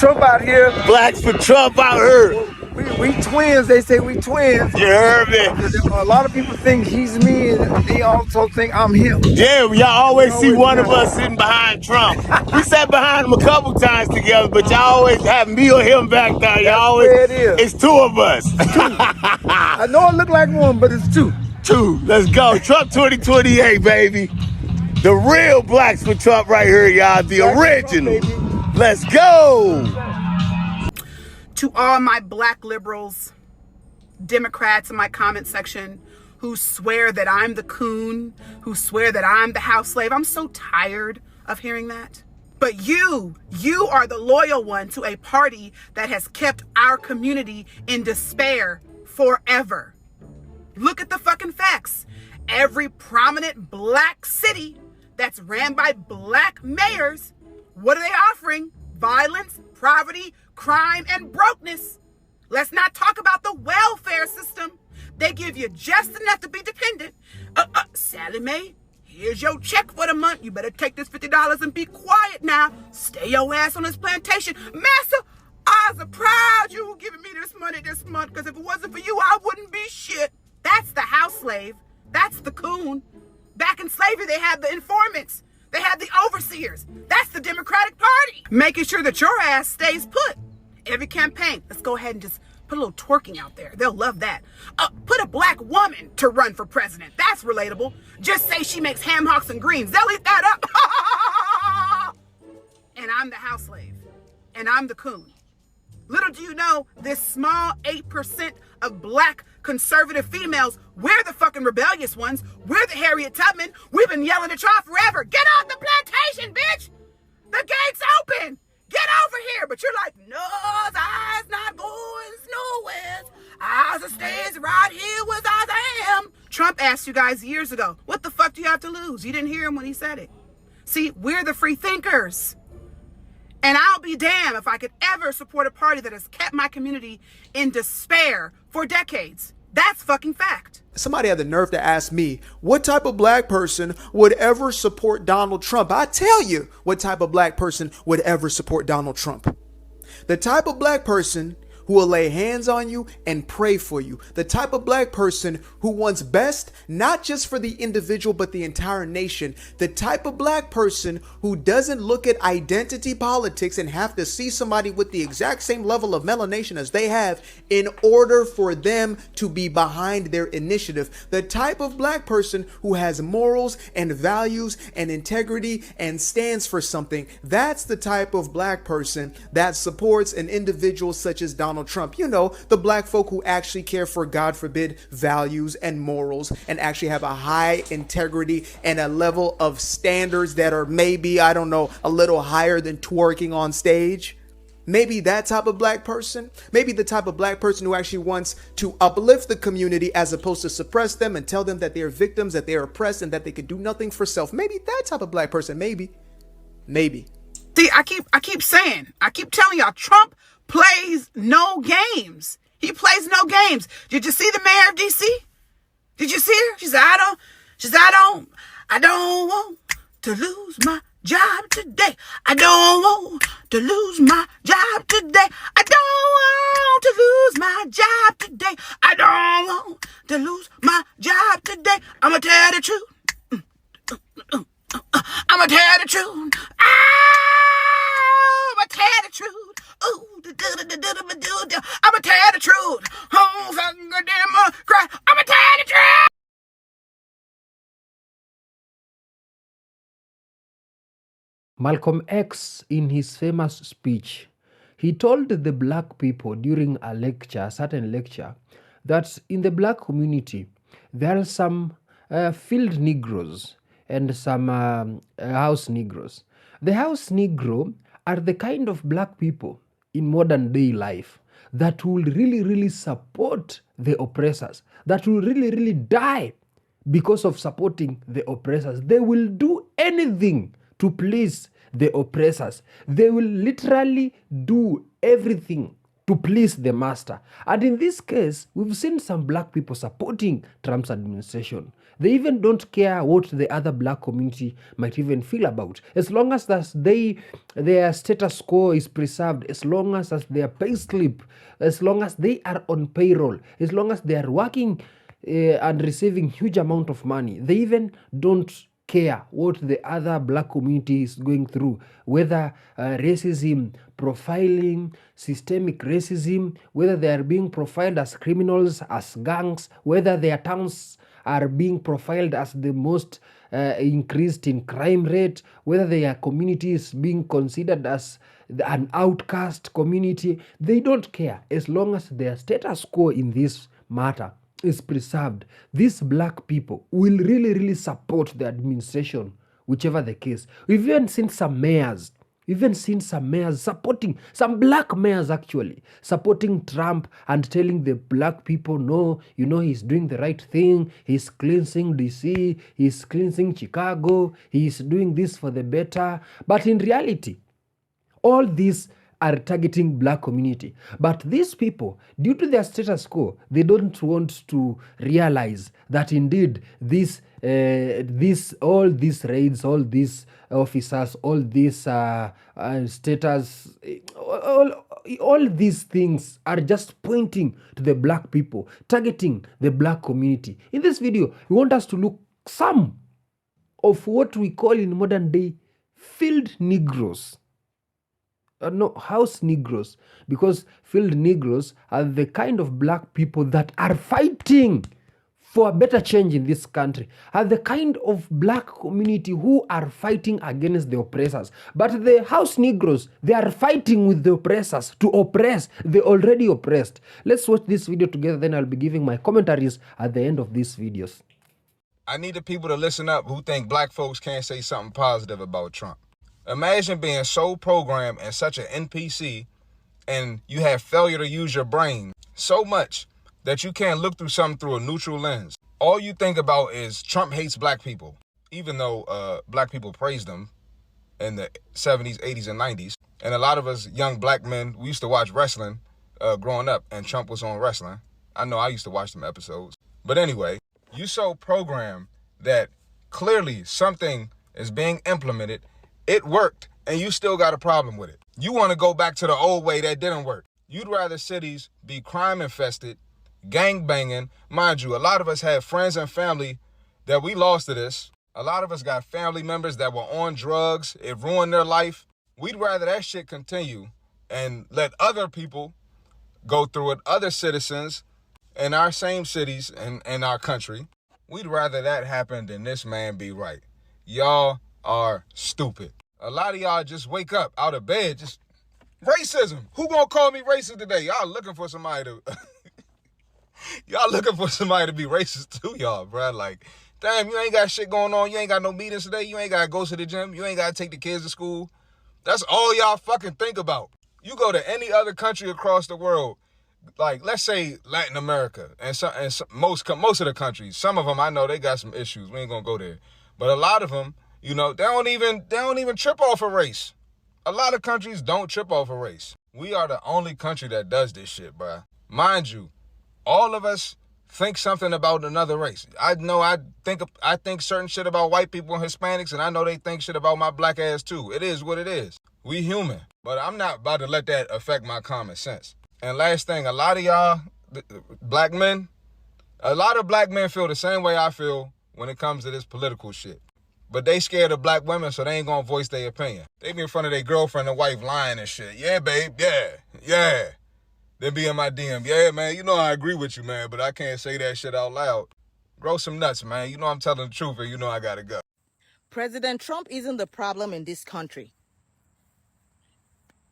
Trump out here. Blacks for Trump out here. We twins. They say we twins. You heard me? A lot of people think he's me, and they also think I'm him. Yeah, y'all always see one of us sitting behind Trump. We sat behind him a couple times together, but y'all always have me or him back there. Y'all always, it is. It's two of us. I know it look like one, but it's two. Two. Let's go. Trump 2028, baby. The real Blacks for Trump right here, y'all. The original. Let's go. To all my black liberals, Democrats in my comment section who swear that I'm the coon, who swear that I'm the house slave, I'm so tired of hearing that. But you are the loyal one to a party that has kept our community in despair forever. Look at the fucking facts. Every prominent black city that's ran by black mayors, what are they offering? Violence, poverty, crime, and brokenness. Let's not talk about the welfare system. They give you just enough to be dependent. Sally Mae, here's your check for the month. You better take this $50 and be quiet now. Stay your ass on this plantation. Master, I was proud you were giving me this money this month, because if it wasn't for you, I wouldn't be shit. That's the house slave. That's the coon. Back in slavery, they had the informants. They had the overseers. That's the Democratic Party. Making sure that your ass stays put. Every campaign, let's go ahead and just put a little twerking out there. They'll love that. Put a black woman to run for president. That's relatable. Just say she makes ham hocks and greens. They'll eat that up. And I'm the house slave. And I'm the coon. Little do you know, this small 8% of black conservative females, we're the fucking rebellious ones. We're the Harriet Tubman. We've been yelling at y'all forever. Get off the plantation, bitch. The gate's open. Get over here. But you're like, no, I's not going nowhere. I's stays right here with I am. Trump asked you guys years ago, what the fuck do you have to lose? You didn't hear him when he said it. See, we're the free thinkers. And I'll be damned if I could ever support a party that has kept my community in despair for decades. That's fucking fact. Somebody had the nerve to ask me, what type of black person would ever support Donald Trump? I tell you what type of black person would ever support Donald Trump. The type of black person who will lay hands on you and pray for you. The type of black person who wants best, not just for the individual, but the entire nation. The type of black person who doesn't look at identity politics and have to see somebody with the exact same level of melanation as they have in order for them to be behind their initiative. The type of black person who has morals and values and integrity and stands for something. That's the type of black person that supports an individual such as Donald Trump. You know, the black folk who actually care for, God forbid, values and morals and actually have a high integrity and a level of standards that are maybe, I don't know, a little higher than twerking on stage. Maybe that type of black person, maybe the type of black person who actually wants to uplift the community as opposed to suppress them and tell them that they are victims, that they are oppressed, and that they could do nothing for self. Maybe that type of black person, maybe. See, I keep saying, I keep telling y'all, Trump plays no games. He plays no games. Did you see the mayor of DC? Did you see her? She said, I don't want to lose my job today. I don't want to lose my job today. I don't want to lose my job today. I don't want to lose my job today. I'ma tell the truth. I'ma tell the truth. I'ma tell the truth. Ooh, I'ma tell the truth. Oh, goddamn, cry. I'ma tell the truth. Malcolm X, in his famous speech, he told the black people during a certain lecture, that in the black community, there are some field Negroes and some house Negroes. The house Negro are the kind of black people in modern day life that will really support the oppressors, that will really die because of supporting the oppressors. They will do anything to please the oppressors. They will literally do everything to please the master. And in this case, we've seen some black people supporting Trump's administration. They even don't care what the other black community might even feel about. As long as their status quo is preserved, as long as their pay slip, as long as they are on payroll, as long as they are working and receiving huge amount of money, they even don't care what the other black community is going through, whether racism, profiling, systemic racism, whether they are being profiled as criminals, as gangs, whether their towns are being profiled as the most increased in crime rate, whether their community is being considered as an outcast community. They don't care as long as their status quo in this matter is preserved. These black people will really, really support the administration, whichever the case. We've even seen some mayors, supporting, some black mayors actually, supporting Trump and telling the black people, no, he's doing the right thing. He's cleansing DC, he's cleansing Chicago, he's doing this for the better. But in reality, all these are targeting black community. But these people, due to their status quo, they don't want to realize that indeed all these raids, all these officers, all these status, all these things are just pointing to the black people, targeting the black community. In this video, we want us to look some of what we call in modern day field Negroes. No, house Negroes, because field Negroes are the kind of black people that are fighting for a better change in this country, are the kind of black community who are fighting against the oppressors. But the house Negroes, they are fighting with the oppressors to oppress the already oppressed. Let's watch this video together, then I'll be giving my commentaries at the end of these videos. I need the people to listen up who think black folks can't say something positive about Trump. Imagine being so programmed and such an NPC, and you have failure to use your brain so much that you can't look through something through a neutral lens. All you think about is Trump hates black people, even though black people praised him in the 70s, 80s, and 90s. And a lot of us young black men, we used to watch wrestling growing up, and Trump was on wrestling. I know I used to watch them episodes. But anyway, you so programmed that clearly something is being implemented. It worked, and you still got a problem with it. You want to go back to the old way that didn't work. You'd rather cities be crime-infested, gang-banging. Mind you, a lot of us have friends and family that we lost to this. A lot of us got family members that were on drugs. It ruined their life. We'd rather that shit continue and let other people go through it, other citizens in our same cities and in our country. We'd rather that happen than this man be right. Y'all are stupid. A lot of y'all just wake up out of bed, just racism. Who gonna call me racist today? Y'all looking for somebody to y'all looking for somebody to be racist too, y'all, bro. Like, damn, you ain't got shit going on. You ain't got no meetings today. You ain't gotta go to the gym. You ain't gotta take the kids to school. That's all y'all fucking think about. You go to any other country across the world, like let's say Latin America and most of the countries, some of them I know they got some issues. We ain't gonna go there, but a lot of them, you know, they don't even trip off a race. A lot of countries don't trip off a race. We are the only country that does this shit, bruh. Mind you, all of us think something about another race. I know I think certain shit about white people and Hispanics, and I know they think shit about my black ass too. It is what it is. We human. But I'm not about to let that affect my common sense. And last thing, a lot of y'all, black men, a lot of black men feel the same way I feel when it comes to this political shit. But they scared of black women, so they ain't gonna voice their opinion. They be in front of their girlfriend and wife lying and shit. Yeah, babe, yeah. They be in my DM. Yeah, man, you know I agree with you, man, but I can't say that shit out loud. Grow some nuts, man. You know I'm telling the truth, and you know I gotta go. President Trump isn't the problem in this country.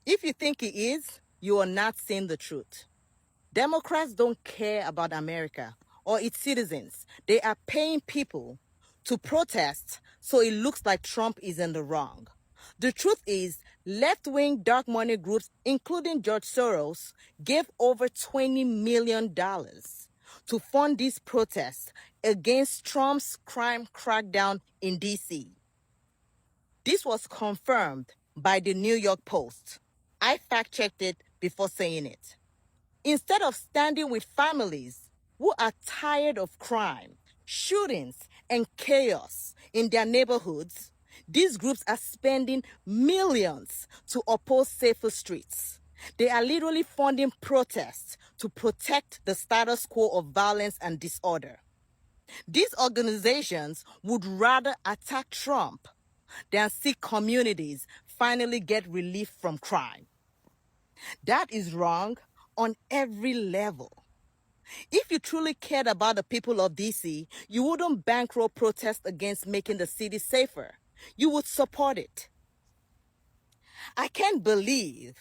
If you think he is, you are not seeing the truth. Democrats don't care about America or its citizens. They are paying people to protest, so it looks like Trump is in the wrong. The truth is, left-wing dark money groups, including George Soros, gave over $20 million to fund these protests against Trump's crime crackdown in D.C. This was confirmed by the New York Post. I fact-checked it before saying it. Instead of standing with families who are tired of crime, shootings, and chaos in their neighborhoods, these groups are spending millions to oppose safer streets. They are literally funding protests to protect the status quo of violence and disorder. These organizations would rather attack Trump than see communities finally get relief from crime. That is wrong on every level. If you truly cared about the people of DC, you wouldn't bankroll protests against making the city safer. You would support it. I can't believe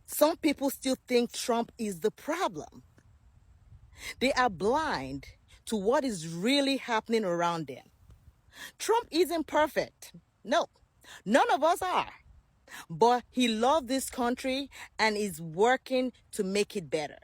some people still think Trump is the problem. They are blind to what is really happening around them. Trump isn't perfect. No, none of us are. But he loves this country and is working to make it better.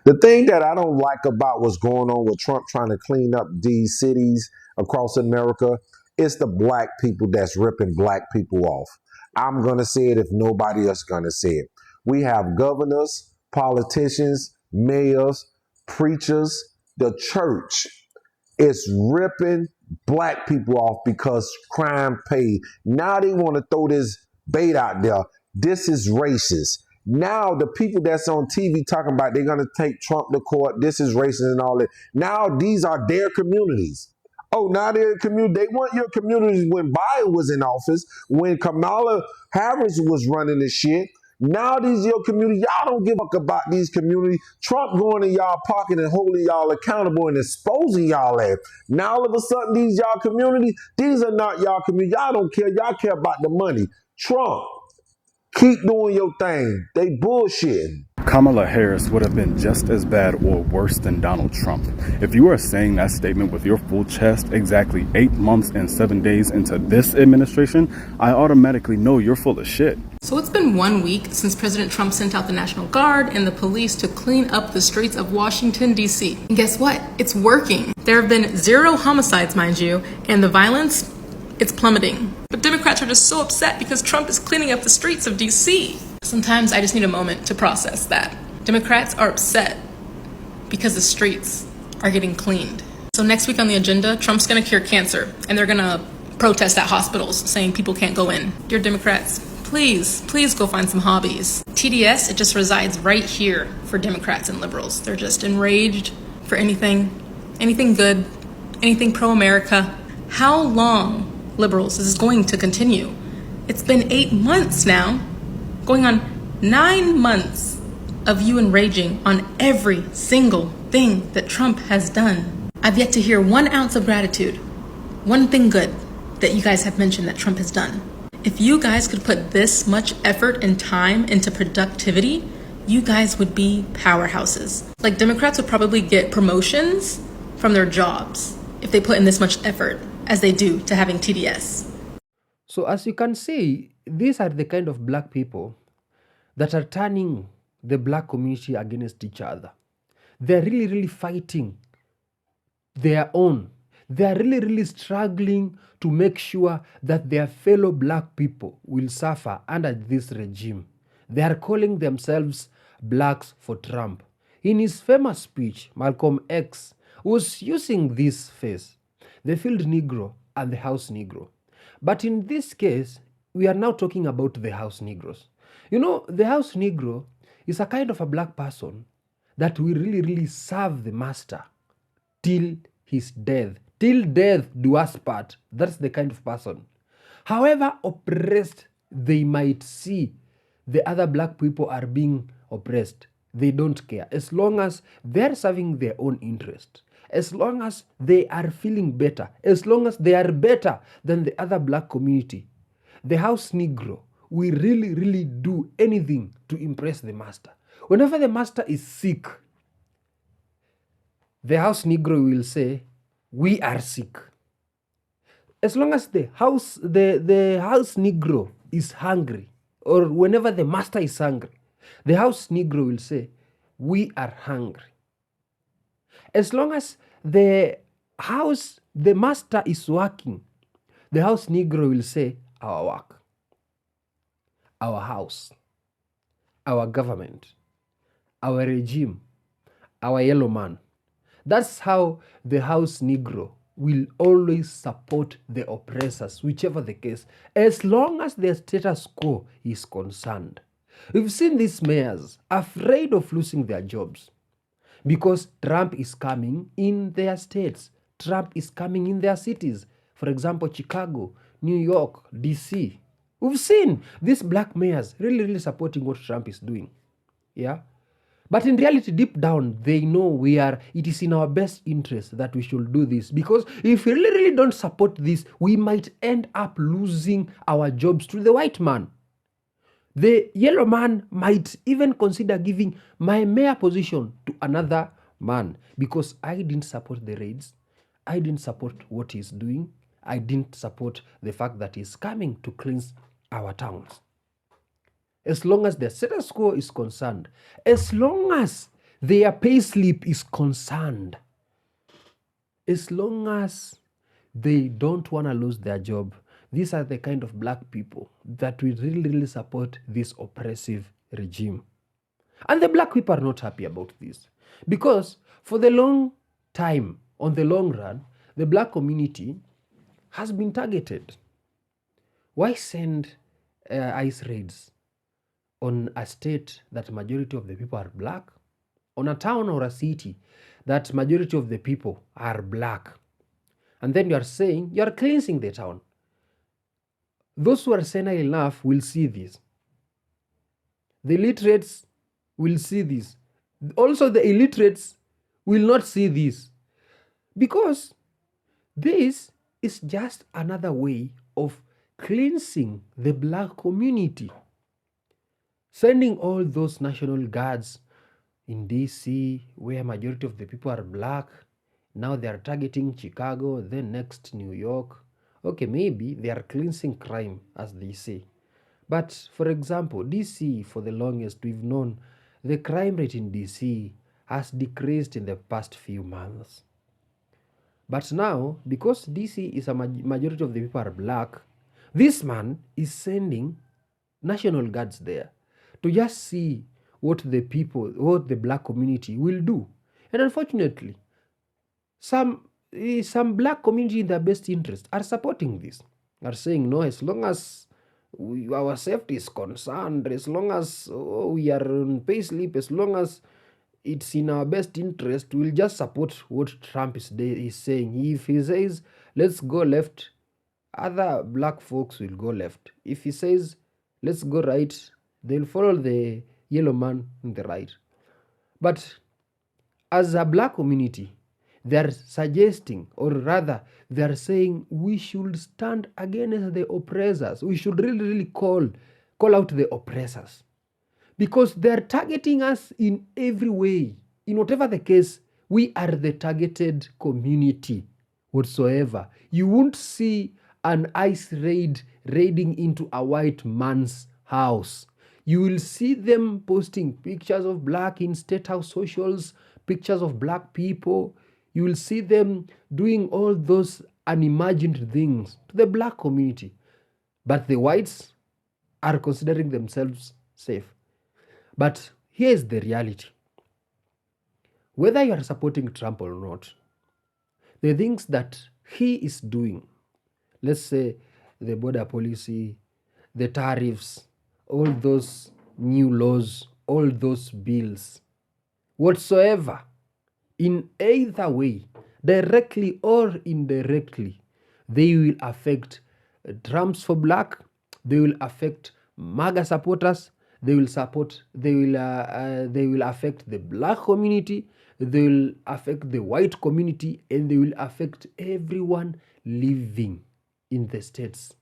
The thing that I don't like about what's going on with Trump trying to clean up these cities across America is the black people that's ripping black people off. I'm going to say it if nobody else is going to say it. We have governors, politicians, mayors, preachers, the church is ripping black people off because crime paid. Now they want to throw this bait out there. This is racist. Now the people that's on TV talking about they're going to take Trump to court, this is racist and all that. Now these are their communities. Oh, now they're community. They weren't your communities when Biden was in office, when Kamala Harris was running the shit. Now these your community. Y'all don't give a fuck about these communities. Trump going in y'all pocket and holding y'all accountable and exposing y'all at. Now all of a sudden these y'all communities, these are not y'all community. Y'all don't care. Y'all care about the money. Trump, keep doing your thing. They bullshitting. Kamala Harris would have been just as bad or worse than Donald Trump. If you are saying that statement with your full chest exactly 8 months and 7 days into this administration, I automatically know you're full of shit. So it's been 1 week since President Trump sent out the National Guard and the police to clean up the streets of Washington, D.C. And guess what? It's working. There have been 0 homicides, mind you, and the violence, it's plummeting. But Democrats are just so upset because Trump is cleaning up the streets of D.C. Sometimes I just need a moment to process that. Democrats are upset because the streets are getting cleaned. So next week on the agenda, Trump's gonna cure cancer, and they're gonna protest at hospitals saying people can't go in. Dear Democrats, please go find some hobbies. TDS, it just resides right here for Democrats and liberals. They're just enraged for anything good, anything pro-America. How long, liberals, is this going to continue? It's been 8 months now, going on 9 months of you enraging on every single thing that Trump has done. I've yet to hear 1 ounce of gratitude, one thing good that you guys have mentioned that Trump has done. If you guys could put this much effort and time into productivity, you guys would be powerhouses. Like Democrats would probably get promotions from their jobs if they put in this much effort as they do to having TDS. So as you can see, these are the kind of black people that are turning the black community against each other. They're really fighting their own. They're really struggling to make sure that their fellow black people will suffer under this regime. They are calling themselves Blacks for Trump. In his famous speech, Malcolm X was using this phrase, the field Negro and the house Negro. But in this case, we are now talking about the house Negroes. You know, the house Negro is a kind of a black person that will really serve the master till his death. Till death do us part. That's the kind of person. However oppressed they might see the other black people are being oppressed, they don't care. As long as they're serving their own interest, as long as they are feeling better, as long as they are better than the other black community, the house Negro will really do anything to impress the master. Whenever the master is sick, the house Negro will say, we are sick. As long as the house Negro is hungry, or whenever the master is hungry, the house Negro will say, we are hungry. As long as the master is working, the house Negro will say, our work, our house, our government, our regime, our yellow man. That's how the house Negro will always support the oppressors, whichever the case, as long as the status quo is concerned. We've seen these mayors afraid of losing their jobs because Trump is coming in their states. Trump is coming in their cities. For example, Chicago, New York, DC. We've seen these black mayors really supporting what Trump is doing. Yeah. But in reality, deep down, they know it is in our best interest that we should do this. Because if we really don't support this, we might end up losing our jobs to the white man. The yellow man might even consider giving my mayor position to another man because I didn't support the raids. I didn't support what he's doing. I didn't support the fact that he's coming to cleanse our towns. As long as the status quo is concerned, as long as their pay slip is concerned, as long as they don't want to lose their job, these are the kind of black people that will really support this oppressive regime. And the black people are not happy about this because for the long time, on the long run, the black community has been targeted. Why send ICE raids on a state that majority of the people are black, on a town or a city that majority of the people are black, and then you are saying you are cleansing the town? Those who are senile enough will see this. The illiterates will see this. Also, the illiterates will not see this because this is just another way of cleansing the black community. Sending all those National Guards in DC, where majority of the people are black, now they are targeting Chicago, then next New York. Okay, maybe they are cleansing crime, as they say. But for example, DC, for the longest, we've known the crime rate in DC has decreased in the past few months. But now, because DC is a majority of the people are black, this man is sending National Guards there to just see what the black community will do. And unfortunately, some black community in their best interest are supporting this, are saying, no, as long as our safety is concerned, as long as we are on pay slip, as long as it's in our best interest, we'll just support what Trump is saying. If he says, let's go left, other black folks will go left. If he says, let's go right, they'll follow the yellow man in the right. But as a black community, they're suggesting, or rather, they're saying we should stand against the oppressors. We should really call out the oppressors. Because they're targeting us in every way. In whatever the case, we are the targeted community whatsoever. You won't see an ICE raiding into a white man's house. You will see them posting pictures of black in State House socials, pictures of black people. You will see them doing all those unimagined things to the black community. But the whites are considering themselves safe. But here's the reality. Whether you are supporting Trump or not, the things that he is doing, let's say the border policy, the tariffs, all those new laws, all those bills, whatsoever, in either way, directly or indirectly, they will affect Trumps for black, they will affect MAGA supporters, they will affect the black community, they will affect the white community, and they will affect everyone living in the states,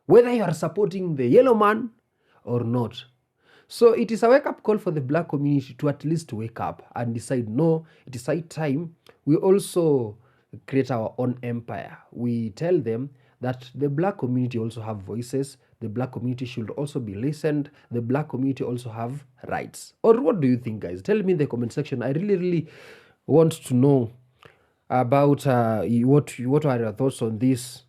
whether you are supporting the yellow man or not. So it is a wake-up call for the black community to at least wake up and decide, no, it is high time we also create our own empire. We tell them that the black community also have voices, the black community should also be listened, the black community also have rights. Or what do you think, guys? Tell me in the comment section. I really want to know about what are your thoughts on this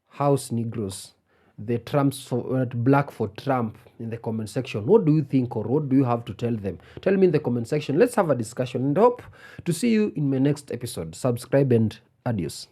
House Negroes the Trumps for black for Trump in the comment section. What do you think, or what do you have to tell them? Tell me in the comment section. Let's have a discussion, and hope to see you in my next episode. Subscribe and adios.